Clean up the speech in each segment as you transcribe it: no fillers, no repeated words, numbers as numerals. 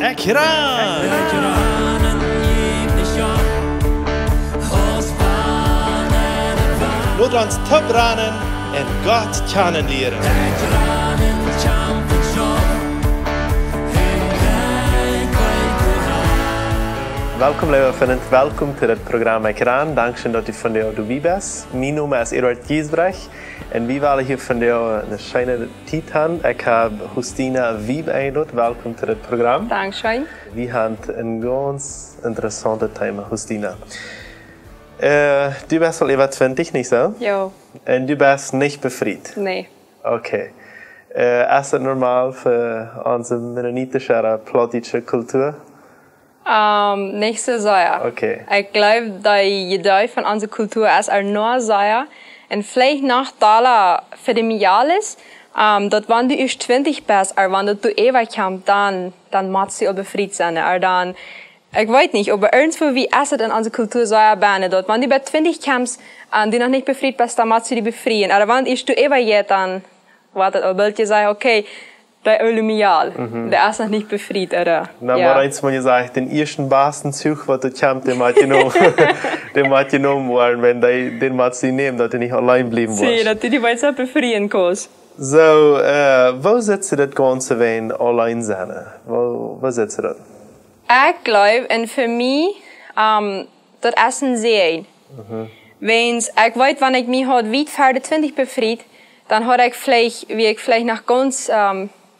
Ekran! Laat ons topranen en God kennenleren. Welkom lieve vrienden, welkom to het programma Ekran. Dankzij dat u vandaag erbij bent. Mijn naam is Eduard Giesbrecht en we willen hier vandaag een schöne tijd hebben. Ik heb Justina Wieb eingeladen. Welkom to het programma. Dankeschön. We hebben een ganz interessante thema, Justina. Du bist wel über 20, nicht so? Ja. Und du bist nicht befreit? Nee. Okay. Ist das normal für unsere mennonitische, plottische Kultur? Nicht so sehr. Okay. Ich glaube, die Idee von unserer Kultur ist nur sehr. Und vielleicht noch da für die Mediales, dass wenn du erst 20 bist, oder wenn du ewig kommst, dann musst du auch befreit sein. Oder dann, ich weiß nicht, aber irgendwo wie ist es in unserer Kultur sehr bene, dass wenn du bei 20 kommst und du noch nicht befreit bist, dann musst du dich befreien. Oder wenn erst du ewig geht, dann wartet auch bald sagen, okay, der Ölemial, der ist noch nicht befreit, oder? Na, ja. Maar eens moet je zeggen, den eerste basenzug wat er komt, den moet je genomen worden, wenn den moet je nemen, dat je niet alleen blijven wordt. Zie, dat die wel zo befreien koos. Zo, waar zit ze dat ganze wijn alleen zijn? Waar zit ze dat? Ik geloof, en voor mij, dat is een zee. Wens, ik weet, wanneer ik mij had weit voor de 20 befreit, dan had ik vielleicht nog ganz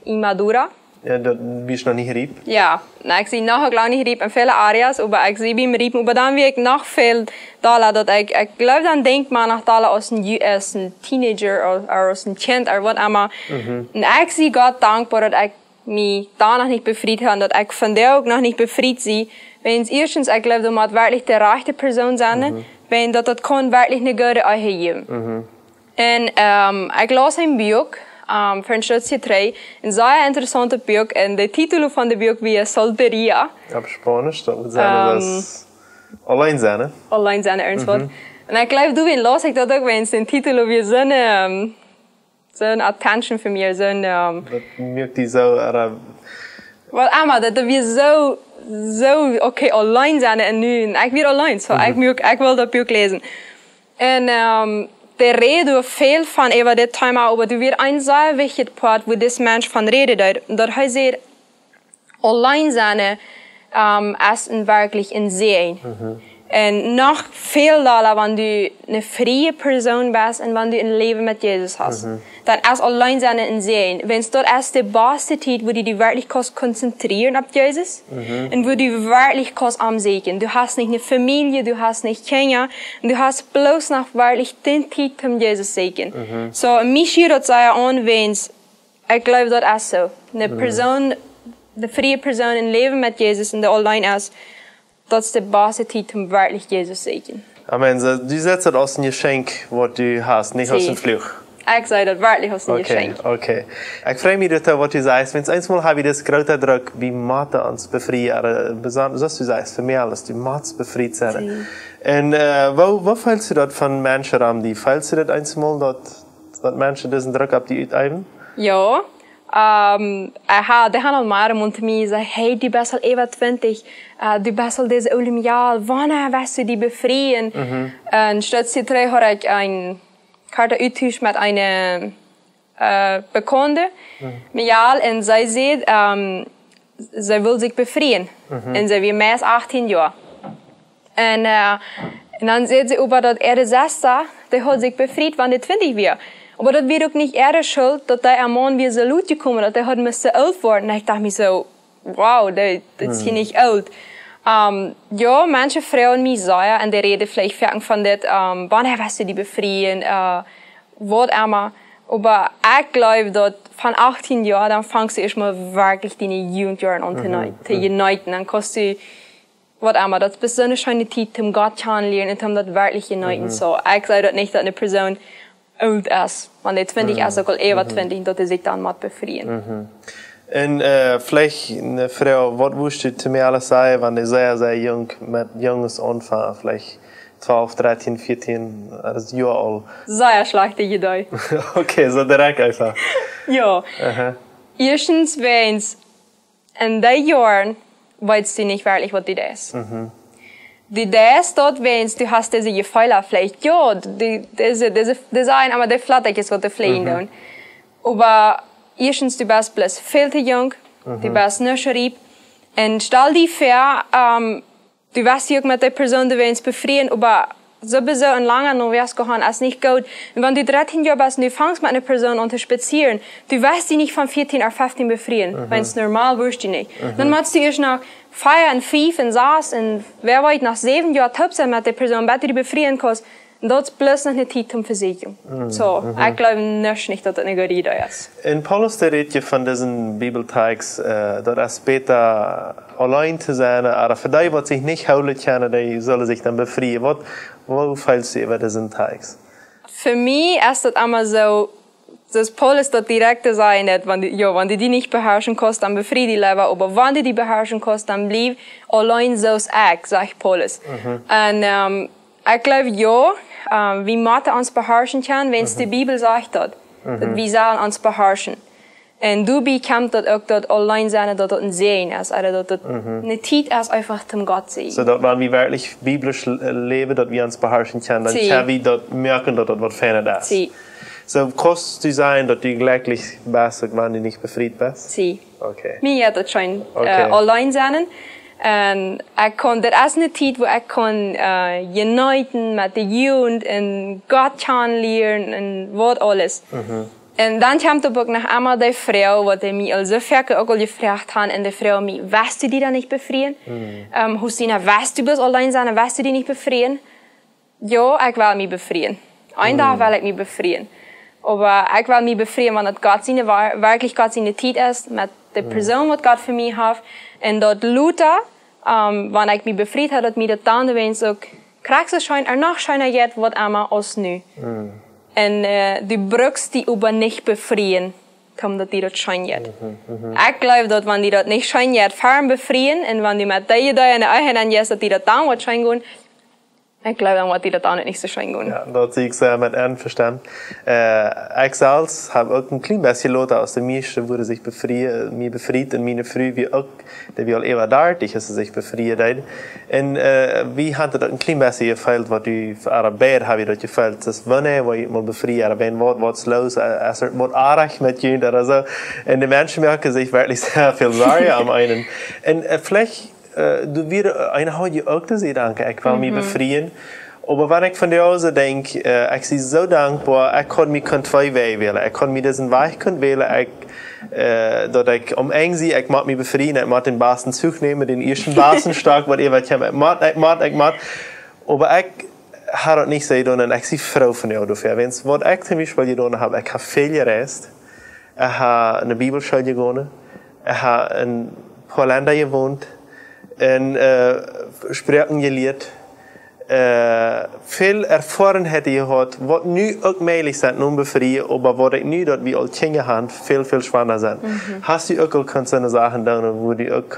immadura. Ja, dat bist nog niet riep. Ja, nou, ik zie nog een kleine riep in viele areas, maar ik zie bij me riep, maar dan wie ik nog veel dala, dat ik geloof, dan denkt man nog dala als een teenager of als een kind of wat allemaal. En ik zie God dankbaar dat ik me da nog niet befreit heb, dat ik van daar ook nog niet befreit zie. Wens eerstens, ik geloof, dat moet wirklich de rechte persoon zijn, wenn dat kan wirklich een goede eigen geven. En ik las een boek, voor een stukje 3, een zeer interessante boek, en de titel van de boek was Solteria. Op Spanisch, dat moet zijn dat alleen zijn, hè? Alleen zijn, ernstig. En ik geloof, toen las ik dat ook wens, de titel was zo'n attention voor mij, zo'n... Dat merkt die zo... Wel, maar dat was zo, oké, alleen zijn en nu, ik weer alleen, so ik wil dat boek lezen. En de reden veel van over dit thema, maar du weer een zeer wichtig part, wo dit mens van reden dat hij zegt, alleen zijn is werkelijk een zegen. En nog veel daler, wanneer du een vrije persoon bent en wanneer du een leven met Jezus hast. Dan is alleen zijn een zegen. Wens dat is de beste tijd, wo du dich wirklich kannst konzentrieren op Jezus. En wo du wirklich kannst amzeken. Du hast nicht eine Familie, du hast nicht Kinder. Du hast bloß noch wirklich den Tijd om Jezus zeken. So, mich hier dat zei aan, wens, ik geloof dat is zo. Een persoon, de vrije persoon in leven met Jezus en de alleen is. Dat is de beste tijd om wirklich Jezus te zeken. Amen. So, du setzt das aus ein Geschenk, was du hast, nicht aus dem Fluch. Ik zei dat wirklich aus dem Geschenk. Okay. Ich freue mich, dass was du sagst. Wenn es einmal habe ich das große Druck, wie Mathe uns befreien, besonders, was du sagst, für mich alles, die Mathe befreit sein. Und wo fällst du das von Menschen an? Fällst du das einmal, dass Menschen diesen Druck auf die üben? Ja. De gaan al maar rond mij zeggen, hey, die best al even 20, die best al deze olympiaal, wanneer was je die bevrijen? En stukje terug had ik een kaart uitgehuurd met een bekende, Mial, en zij zei, zij wil zich bevrijen. En zij was meer dan 18 jaar. En dan zei ze over dat de zesde, die had zich bevrijd wanneer 20 was. Aber das wird auch nicht ihre Schuld, dass der am Mann wie so laut gekommen, dass der hat müssen alt worden. Und ich dachte mir so, wow, das ist hier nicht alt. Ja, manche Frauen mich sagen, und die reden vielleicht von das, wann hast du die befreien, was immer. Aber ich glaube, dass von 18 Jahren, dann fängst du erstmal wirklich deine Jugendjahre an zu uniten. Dann kannst du, was immer, das ist besonders schöne Zeit, um Gott kennenlernen und um das wirklich uniten. So, ich sage das nicht, dass eine Person oud is. Want die 20 is ook al even 20, dat hij zich dan moet bevrijen. En vielleicht eine Frau, was würdest du zu mir alles sagen, wenn du sehr, sehr jung mit Jungs anfängst, vielleicht 12, 13, 14 Jahre alt? Sehr schlechte Idee. Okay, so direkt einfach. Ja. Erstens, wenn's in den Jahren weißt du nicht wirklich, was du das. Die das dort, wenn du hast diese Gefühle vielleicht, ja, das ein, aber der flattert ist, was du fliehen tun. Aber erstens, du bist bloß viel zu jung, du bist nicht schrieb. Und stell dir vor, du weißt ja mit der Person, du willst befrieden, aber sowieso ein langer noch wirst gehabt, als nicht gut. Und wenn du 13 Jahre bist und du fängst mit einer Person an zu spazieren, du weißt die nicht von 14 oder 15 befrieden. Wenn es normal wirst du nicht. Dann machst du erst nach 4 und 5 und 6 und wer weiß, nach 7 Jahren top sein mit der Person, weil du die befrieden kannst. Und das ist bloß noch eine Zeit zum Versichern. So, ich glaube nicht, dass das eine gute Idee ist. In Paulus redet je von diesen Bibelteigs, dass es später allein zu sein, aber für die, die sich nicht halten können, die sollen sich dann befreien. Wo fällst du über diesen Teigs? Für mich ist das immer so, dass Paulus das direkte sein hat, wenn du die nicht beherrschen kannst, dann befreie die lieber, aber wenn du die beherrschen kannst, dann bleib allein so sagt Paulus. Und ich glaube, ja, wie Mathe uns beherrschen kann, wenn es die Bibel sagt, dass wir sollen uns beherrschen. Und du bekommst das auch dort allein sein, dass das ein Sehen ist, oder dass das eine Zeit ist, einfach zum Gott sehen. So, dass wenn wir wirklich biblisch leben, dass wir uns beherrschen können, dann können wir dort merken, dass das was verändert ist. So, kannst du sein, dass du glücklich bist, wenn du nicht befreit bist? Sie. Okay. Mir hat das schon allein sein. Und ich kann, das ist eine Zeit, wo ich kann uniten mit der Jugend und Gott kennenlernen und was alles. Und dann kommt aber noch einmal die Frau, die mich also viel auch gefragt hat, und die Frau mich, weißt du die da nicht befreien? Husina, weißt du bloß allein sein, weißt du die nicht befreien? Ja, ich will mich befreien. Ein Tag will ich mich befreien. Aber ich will mich befreien, wenn das Gott seine, wirklich Gott seine Zeit ist, mit der Person, die Gott für mich hat. Und dort Luther, wenn ich mich befreit habe, dass mir das dann, wenn ich so, kriegst du schon, noch schöner jetzt, was einmal aus nu. Und du brauchst die aber nicht befreien, dass die das schon jetzt. Ich glaube, dass wenn die das nicht schon jetzt fahren befreien, und wenn die mit der Idee in der Eichen jetzt, dass die das dann was schon gehen, ich glaube, dann wird die das auch nicht so schön gehen. Ja, das sehe ich sehr mit Einverständnis. Ich selbst habe auch ein klein bisschen Leute aus der Mische, wurde sich mir befreit und meine Frau, wie auch, der will eher dartig, dass sie sich befreien. Und wie hat das ein klein bisschen gefällt, was du für Araber habe ich das gefällt, dass wenn ich mal befreien, wenn was los, es wird arg mit ihnen oder so. Und die Menschen merken sich wirklich sehr viel Sorge am einen. Und vielleicht du wieder eine heute auch das danke, ich will mich befreien. Aber wenn ich von der Hause denke, ich bin so dankbar, ich kann mich zwei Wege wählen. Ich kann mir diesen Weg wählen, dass ich sie, ich mag mich befreien, ich mag den besten Zug nehmen, den ersten besten Stark, whatever ich habe, ich mag. Aber ich habe das nicht so getan und ich bin froh von dir dafür. Wenn es, was ich zum Beispiel getan habe, ich habe viel gereist, ich habe eine Bibelschule gegangen, ich habe in Holland gewohnt, en Sprachen geleerd. Veel ervarenheid gehad, wat nu ook mogelijk zijn om bevrijen, maar wat ik nu dat we al Kinder hebben, veel spannender zijn. Hast du ook al kunnen Sachen doen, wo du ook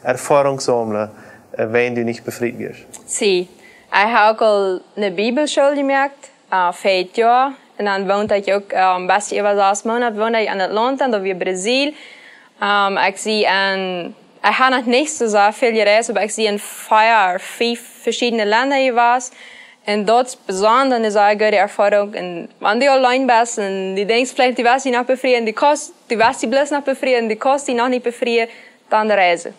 Erfahrung sammeln, wenn du nicht befreit wirst? Sie. Ich habe auch al eine Bibelschule gemerkt, 4 Jahre. Und dann wohnte ich auch, best über 6 Monate wohnte ich in Atlanta, da wir Brasil. Ich habe noch nicht so sehr viel gereist, aber ich sehe in 5 verschiedene Länder jeweils. Und dort ist besonders eine sehr gute Erfahrung. Und wenn du allein bist und du denkst, vielleicht, du wirst dich noch befreien, du wirst dich bloß noch befreien, du kannst dich noch nicht befreien, dann reise.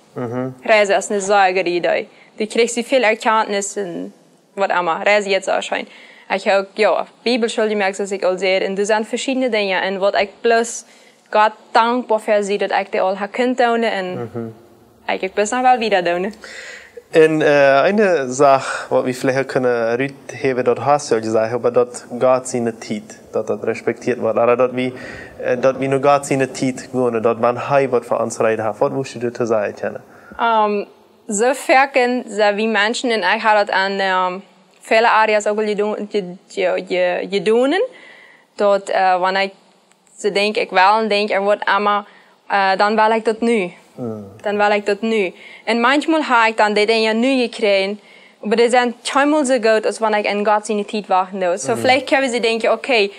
Reise ist eine sehr gute Idee. Du kriegst viel Erkenntnis und was immer. Reise jetzt auch schon. Ich habe auch, Bibelschule gemerkt, dass ich all sehe. Und das sind verschiedene Dinge. Und was ich bloß Gott dankbar für sie, dass ich die all habe können tun. Und ich bis noch wel wieder tun. En eine Sache, was wir vielleicht können rütheben, das hast du ja gesagt, aber das geht seine Zeit, das respektiert wird. Aber dass wir nur Gott seine Zeit gehen, dass man was für uns reden hat. Was willst du dazu sagen? So verken, wie Menschen, und ich habe das an viele Areas auch gedoen, dat wenn ich so denke, ich will, denke, wird immer, dann will ich das nu. Dann will ich das nu. Und manchmal habe ich dann die Dinge nu gekriegt, aber die sind keinmal so gut, als wenn ich in Gott seine Zeit warten muss. So vielleicht können sie denken, okay,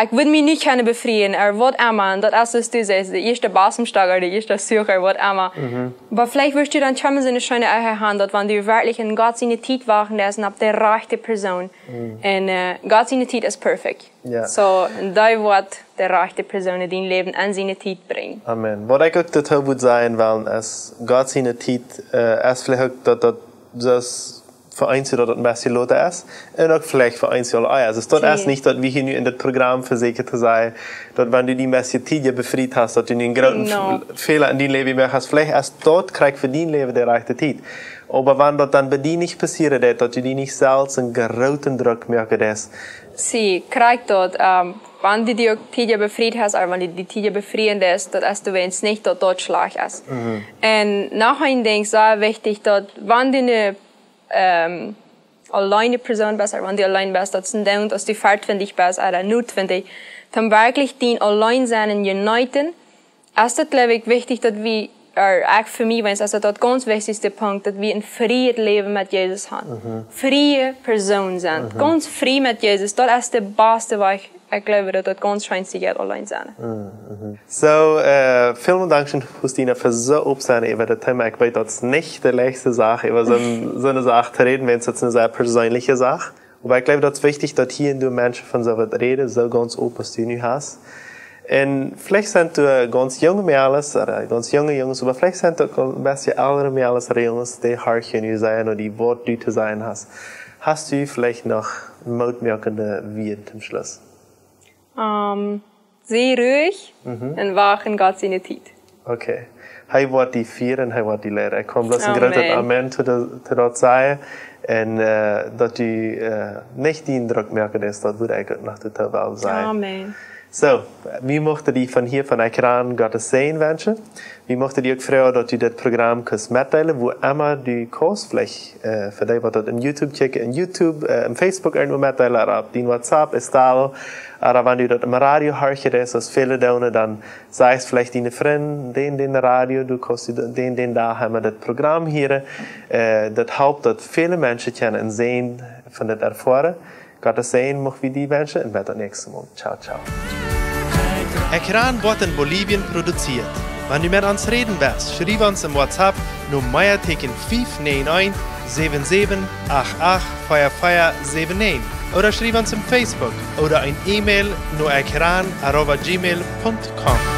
ich würde mich nicht können befreien, wird immer, und das ist, was du sagst, der erste Basensteiger, der erste Sucher, wird immer. Aber vielleicht wirst du dann schon so eine schöne Hand, dass wenn du wirklich in Gott seine Zeit wachen lässt, ab der rechte Person. Und Gott seine Zeit ist perfekt. Ja. So, da wird der rechte Person in dein Leben an seine Zeit bringen. Amen. Was ich auch total gut sein, weil es Gott seine Zeit, es vielleicht auch, dass das für eins dat het beste Leute ist und auch vielleicht für eins Jahr also es ist nicht, dass wir hier nu in das Programm versichert sein, dass wenn du die meiste Zeit befreit hast, dass du einen großen Fehler in dein Leben mehr hast, vielleicht erst dort kriegst für dein Leben der rechte Zeit. Aber wenn das dann bei dir nicht passiert, dass du die nicht selbst einen großen Druck merkst, Sie kriegt dort, wenn du die Zeit befreit hast, oder wenn du die Zeit befreien lässt, dass du wenigstens nicht dort schlag ist. Und nachher denke ich, sehr wichtig, dass wenn du eine alleine Person bist, oder wenn du allein bist, dass du fortwendig bist, oder notwendig, dann wirklich den Alleinsein uniten, ist das, glaube ich, wichtig, dass wir, auch für mich, ist das der ganz wichtigste Punkt, dass wir ein freies Leben mit Jesus haben. Freie Person sind. Ganz frei mit Jesus, das ist der beste Weg. Ich glaube, dass das ganz scheinbar geht, allein sein. So, vielen Dank, Justina, für so Aufsehen über das Thema. Ich weiß, das ist nicht die leichte Sache, über so eine Sache zu reden, wenn es jetzt eine sehr persönliche Sache. Aber ich glaube, das ist wichtig, dass hier du Menschen von so etwas reden, so ganz open, was du nicht hast. Und vielleicht sind du ganz junge Mädels, oder ganz junge Jungs, aber vielleicht sind du ein bisschen ältere Mädels oder Jungs, die Hartchen sein oder die Worte zu sein hast. Hast du vielleicht noch mutmachende Wort zum Schluss? Sehr ruhig und wach in Gott seine Zeit. Okay. Hij wordt die vieren, hij wordt die leren. Ik kom bloß een groot amen te dat zeggen. En dat u niet die indruk merken is, dat moet eigenlijk nog totaal wel zijn. Amen. So, wie mochten die von hier von Ekran Gottes Segen wünschen? Wie mochten die auch fragen, dass du das Programm kannst mitteilen, wo immer du kannst, vielleicht für die, die das in YouTube checken, in YouTube, in Facebook irgendwo mitteilen, oder auf den WhatsApp, ist da, oder wenn du das im Radio hörst, als viele Daunen, dann sagst vielleicht deine Freunde, den Radio, du kannst den da haben wir das Programm hier. Das hilft, dass viele Menschen können sehen von das erfahren. Gottes Segen mag wie die Menschen und bis zum nächsten Mal. Ciao, ciao. Ekran wird in Bolivien produziert. Wenn du mit uns reden willst, schreib uns im WhatsApp nur Meierteken 591 77 88 4479 oder schreib uns im Facebook oder ein E-Mail nur ekran@gmail.com.